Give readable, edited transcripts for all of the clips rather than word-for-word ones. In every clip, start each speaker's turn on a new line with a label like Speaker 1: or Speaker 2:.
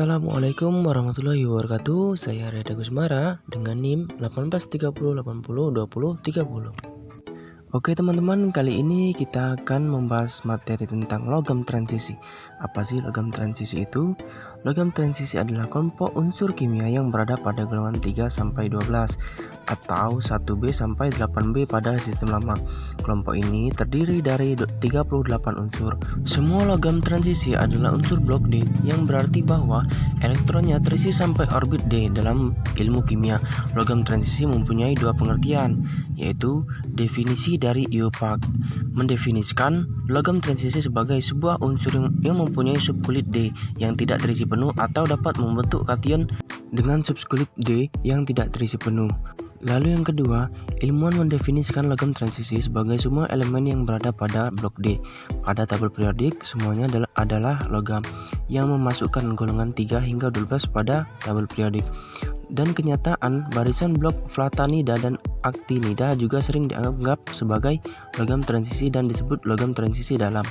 Speaker 1: Assalamualaikum warahmatullahi wabarakatuh. Saya Reda Gusmara dengan NIM 1830802030. Oke teman-teman, kali ini kita akan membahas materi tentang logam transisi. Apa sih logam transisi itu? Logam transisi adalah kelompok unsur kimia yang berada pada golongan 3 sampai 12 atau 1B sampai 8B pada sistem lama. Kelompok ini terdiri dari 38 unsur. Semua logam transisi adalah unsur blok D, yang berarti bahwa elektronnya terisi sampai orbit D. Dalam ilmu kimia, logam transisi mempunyai dua pengertian, yaitu definisi dari IUPAC mendefinisikan logam transisi sebagai sebuah unsur yang mempunyai subkulit D yang tidak terisi penuh atau dapat membentuk kation dengan subkulit D yang tidak terisi penuh. Lalu yang kedua, ilmuwan mendefinisikan logam transisi sebagai semua elemen yang berada pada blok D. Pada tabel periodik, semuanya adalah logam yang memasukkan golongan 3 hingga 12 pada tabel periodik. Dan kenyataan, barisan blok flatanida dan aktinida juga sering dianggap sebagai logam transisi dan disebut logam transisi dalam.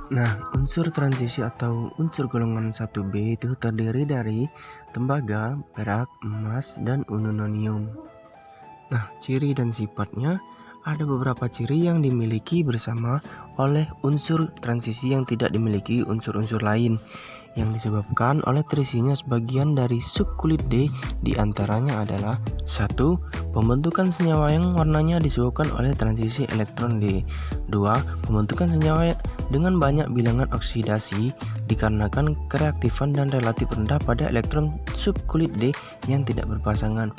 Speaker 1: Nah, unsur transisi atau unsur golongan 1B itu terdiri dari tembaga, perak, emas, dan ununonium. Nah, ciri dan sifatnya, ada beberapa ciri yang dimiliki bersama oleh unsur transisi yang tidak dimiliki unsur-unsur lain, yang disebabkan oleh terisinya sebagian dari subkulit D. Diantaranya adalah 1. Pembentukan senyawa yang warnanya disebabkan oleh transisi elektron D. 2. Pembentukan senyawa dengan banyak bilangan oksidasi dikarenakan kereaktifan dan relatif rendah pada elektron subkulit D yang tidak berpasangan.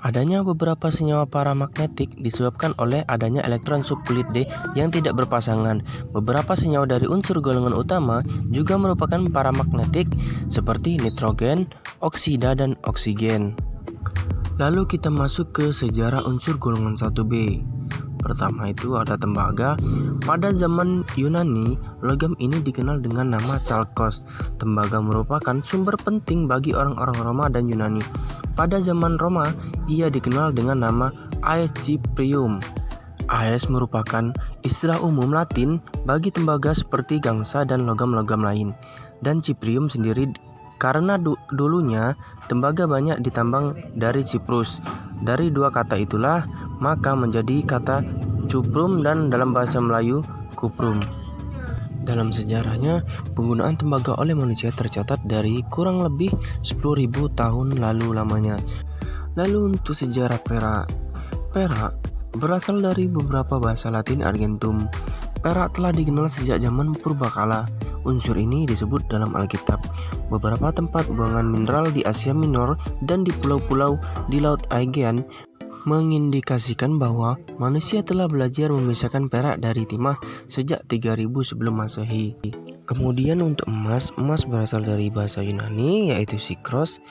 Speaker 1: Adanya beberapa senyawa paramagnetik disebabkan oleh adanya elektron subkulit D yang tidak berpasangan. Beberapa senyawa dari unsur golongan utama juga merupakan paramagnetik seperti nitrogen, oksida, dan oksigen. Lalu kita masuk ke sejarah unsur golongan 1B. Pertama itu ada tembaga. Pada zaman Yunani, logam ini dikenal dengan nama chalkos. Tembaga merupakan sumber penting bagi orang-orang Roma dan Yunani. Pada zaman Roma, ia dikenal dengan nama aescyprium. Aes merupakan istilah umum Latin bagi tembaga seperti gangsa dan logam-logam lain. Dan ciprium sendiri karena dulunya tembaga banyak ditambang dari Siprus. Dari dua kata itulah maka menjadi kata cuprum dan dalam bahasa Melayu kuprum. Dalam sejarahnya, penggunaan tembaga oleh manusia tercatat dari kurang lebih 10.000 tahun lalu lamanya. Lalu untuk sejarah perak. Perak berasal dari beberapa bahasa Latin Argentum. Perak telah dikenal sejak zaman purbakala. Unsur ini disebut dalam Alkitab. Beberapa tempat buangan mineral di Asia Minor dan di pulau-pulau di Laut Aegean mengindikasikan bahwa manusia telah belajar memisahkan perak dari timah sejak 3000 sebelum Masehi. Kemudian untuk emas berasal dari bahasa Yunani yaitu sikros,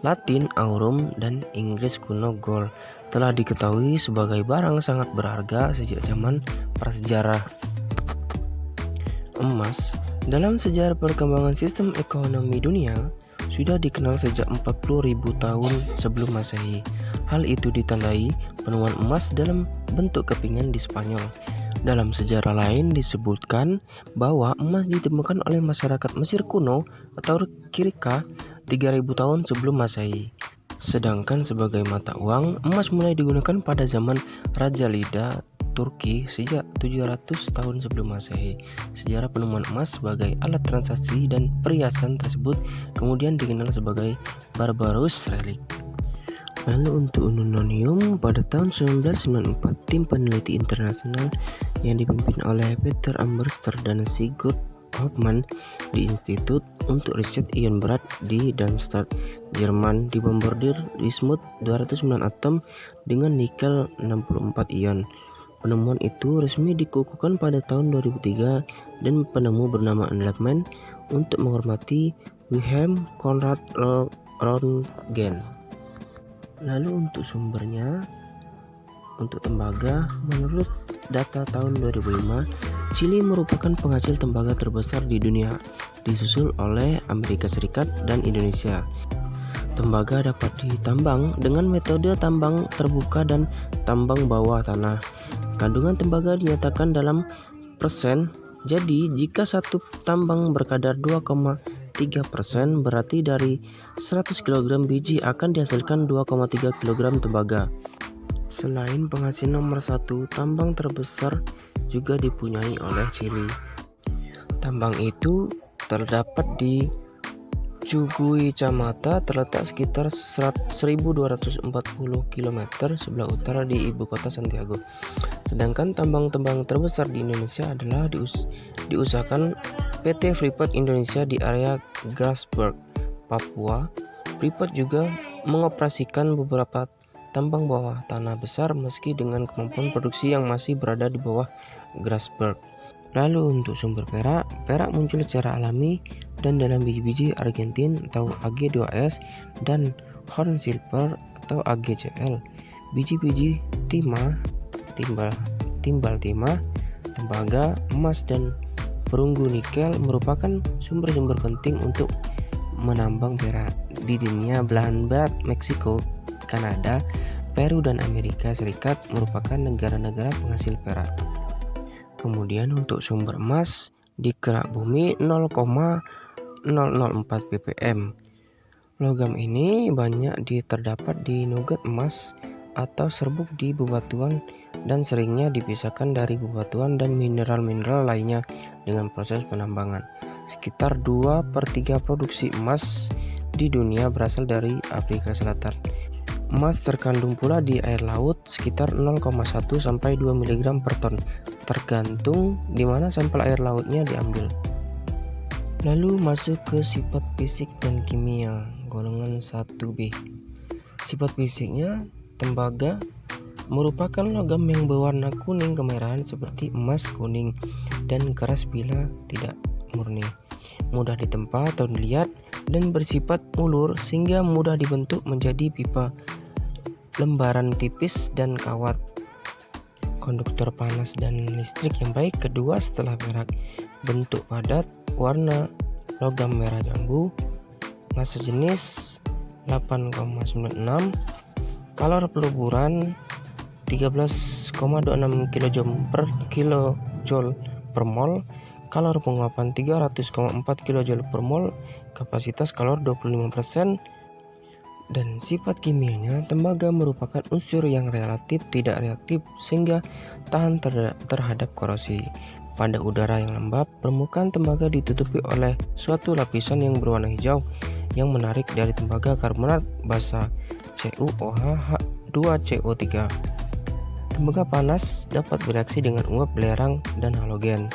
Speaker 1: Latin aurum, dan Inggris kuno gold. Telah diketahui sebagai barang sangat berharga sejak zaman prasejarah. Emas dalam sejarah perkembangan sistem ekonomi dunia sudah dikenal sejak 40.000 tahun sebelum Masehi. Hal itu ditandai penemuan emas dalam bentuk kepingan di Spanyol. Dalam sejarah lain disebutkan bahwa emas ditemukan oleh masyarakat Mesir kuno atau Kirika 3000 tahun sebelum Masehi. Sedangkan sebagai mata uang, emas mulai digunakan pada zaman Raja Lida Turki sejak 700 tahun sebelum Masehi. Sejarah penemuan emas sebagai alat transaksi dan perhiasan tersebut kemudian dikenal sebagai Barbarous Relic. Lalu untuk ununonium, pada tahun 1994 tim peneliti internasional yang dipimpin oleh Peter Amberster dan Sigurd Hoffmann di Institut untuk Riset Ion Berat di Darmstadt, Jerman dibombardir bismut 209 atom dengan nikel 64 ion. Penemuan itu resmi dikukuhkan pada tahun 2003 dan penemu bernama Enlightenment untuk menghormati Wilhelm Conrad Röntgen. Lalu untuk sumbernya, untuk tembaga, menurut data tahun 2005, Chili merupakan penghasil tembaga terbesar di dunia, disusul oleh Amerika Serikat dan Indonesia. Tembaga dapat ditambang dengan metode tambang terbuka dan tambang bawah tanah. Kandungan tembaga dinyatakan dalam persen. Jadi jika satu tambang berkadar 3%, berarti dari 100 kg biji akan dihasilkan 2,3 kg tembaga. Selain penghasil nomor 1, tambang terbesar juga dipunyai oleh Chili. Tambang itu terdapat di Chuquicamata, terletak sekitar 1240 km sebelah utara di ibu kota Santiago. Sedangkan tambang-tambang terbesar di Indonesia adalah diusahakan PT Freeport Indonesia di area Grasberg, Papua. Freeport juga mengoperasikan beberapa tambang bawah tanah besar meski dengan kemampuan produksi yang masih berada di bawah Grasberg. Lalu untuk sumber perak muncul secara alami dan dalam biji-biji Argentin atau Ag2S dan Horn Silver atau AgCl. Biji-biji timah, timbal timah, tembaga, emas dan perunggu nikel merupakan sumber-sumber penting untuk menambang perak di dunia. Belahan barat Meksiko, Kanada, Peru dan Amerika Serikat merupakan negara-negara penghasil perak. Kemudian untuk sumber emas di kerak bumi 0,004 ppm. Logam ini banyak terdapat di nuget emas atau serbuk di bebatuan dan seringnya dipisahkan dari bebatuan dan mineral-mineral lainnya dengan proses penambangan. Sekitar 2/3 produksi emas di dunia berasal dari Afrika Selatan. Emas terkandung pula di air laut sekitar 0,1 sampai 2 mg per ton, tergantung di mana sampel air lautnya diambil. Lalu masuk ke sifat fisik dan kimia, golongan 1B. Sifat fisiknya, tembaga merupakan logam yang berwarna kuning kemerahan seperti emas kuning dan keras bila tidak murni, mudah ditempa atau dilihat, dan bersifat ulur sehingga mudah dibentuk menjadi pipa, lembaran tipis dan kawat. Konduktor panas dan listrik yang baik kedua setelah perak. Bentuk padat, warna logam merah jambu, massa jenis 8,96, kalor peluburan 13,26 kJ per mol, kalor penguapan 300,4 kJ per mol, kapasitas kalor 25%. Dan sifat kimianya, tembaga merupakan unsur yang relatif tidak reaktif sehingga tahan terhadap korosi. Pada udara yang lembab, permukaan tembaga ditutupi oleh suatu lapisan yang berwarna hijau yang menarik dari tembaga karbonat basa CuOH2CO3. Tembaga panas dapat bereaksi dengan uap, belerang, dan halogen.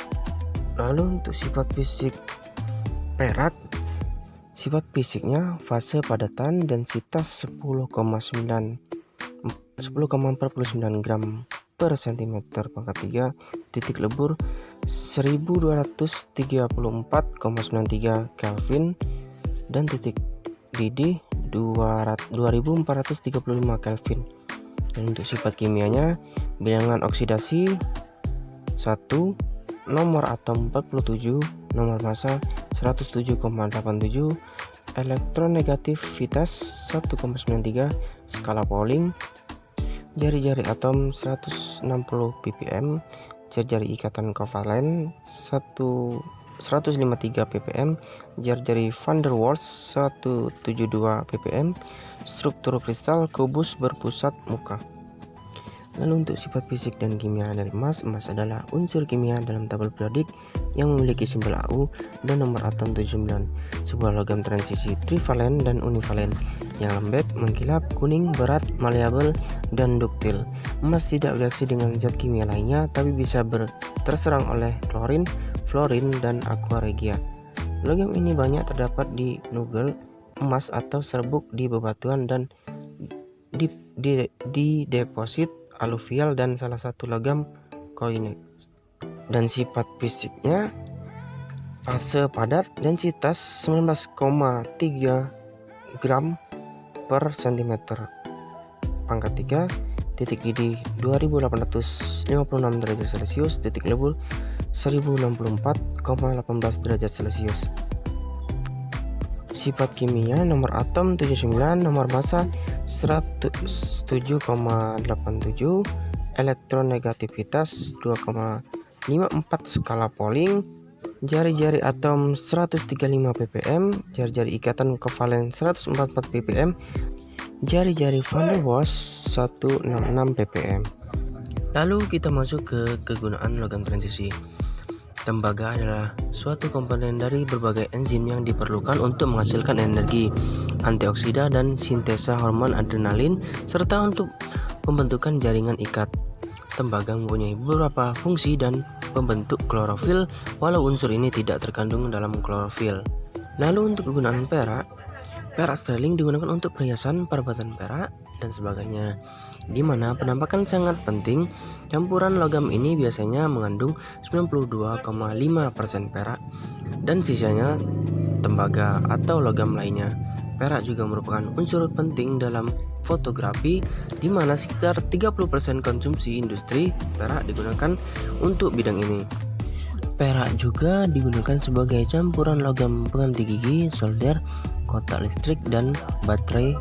Speaker 1: Lalu untuk sifat fisik perak, sifat fisiknya fase padatan densitas 10,49 gram per cm pangkat 3, titik lebur 1234,93 Kelvin dan titik didih 2435 Kelvin. Dan untuk sifat kimianya, bilangan oksidasi 1, nomor atom 47, nomor massa 107,87, elektronegativitas 1,93, skala Pauling, jari-jari atom 160 ppm, jari-jari ikatan kovalen 153 ppm, jari-jari van der Waals 172 ppm, struktur kristal kubus berpusat muka. Lalu untuk sifat fisik dan kimia dari emas adalah unsur kimia dalam tabel periodik yang memiliki simbol Au dan nomor atom 79, sebuah logam transisi trivalen dan univalen yang lembek, mengkilap, kuning, berat, maleabel, dan duktil. Emas tidak bereaksi dengan zat kimia lainnya, tapi bisa terserang oleh klorin, fluorin, dan aqua regia. Logam ini banyak terdapat di nugget emas atau serbuk di bebatuan dan di deposit aluvial dan salah satu logam koinex. Dan sifat fisiknya, fase padat densitas 19,3 gram per cm pangkat 3, titik didih 2856 derajat Celcius, titik lebur 1064,18 derajat Celcius. Sifat kimia, nomor atom 79, nomor massa 107,87, elektronegativitas 2,54, skala Pauling jari-jari atom 135 ppm, jari-jari ikatan kovalen 144 ppm, jari-jari van der Waals 166 ppm. Lalu kita masuk ke kegunaan logam transisi. Tembaga adalah suatu komponen dari berbagai enzim yang diperlukan untuk menghasilkan energi, antioksida dan sintesa hormon adrenalin, serta untuk pembentukan jaringan ikat. Tembaga mempunyai beberapa fungsi dan pembentuk klorofil, walau unsur ini tidak terkandung dalam klorofil. Lalu untuk kegunaan perak sterling digunakan untuk perhiasan, perabatan perak, dan sebagainya, di mana penampakan sangat penting. Campuran logam ini biasanya mengandung 92,5% perak dan sisanya tembaga atau logam lainnya. Perak juga merupakan unsur penting dalam fotografi, di mana sekitar 30% konsumsi industri perak digunakan untuk bidang ini. Perak juga digunakan sebagai campuran logam pengganti gigi, solder, kotak listrik, dan baterai,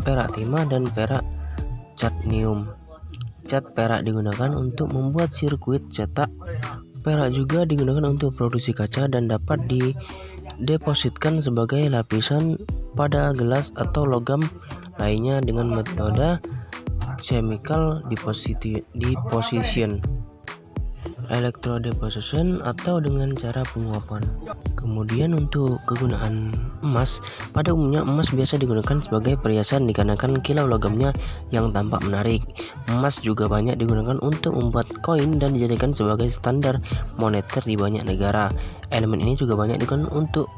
Speaker 1: perak timah, dan perak cadmium. Cat perak digunakan untuk membuat sirkuit cetak. Perak juga digunakan untuk produksi kaca dan dapat didepositkan sebagai lapisan pada gelas atau logam lainnya dengan metode chemical deposition, electrodeposition, atau dengan cara penguapan. Kemudian untuk kegunaan emas, pada umumnya emas biasa digunakan sebagai perhiasan dikarenakan kilau logamnya yang tampak menarik. Emas juga banyak digunakan untuk membuat koin dan dijadikan sebagai standar moneter di banyak negara. Elemen ini juga banyak digunakan untuk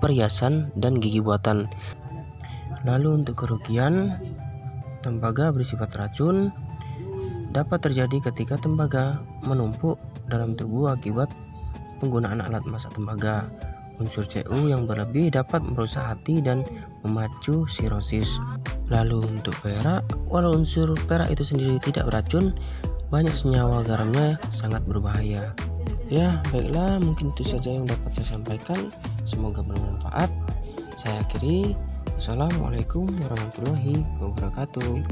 Speaker 1: perhiasan dan gigi buatan. Lalu untuk kerugian, tembaga bersifat racun dapat terjadi ketika tembaga menumpuk dalam tubuh akibat penggunaan alat masak tembaga. Unsur Cu yang berlebih dapat merusak hati dan memacu sirosis. Lalu untuk perak, walau unsur perak itu sendiri tidak beracun, banyak senyawa garamnya sangat berbahaya. Ya, baiklah, mungkin itu saja yang dapat saya sampaikan. Semoga bermanfaat. Saya akhiri. Assalamualaikum warahmatullahi wabarakatuh.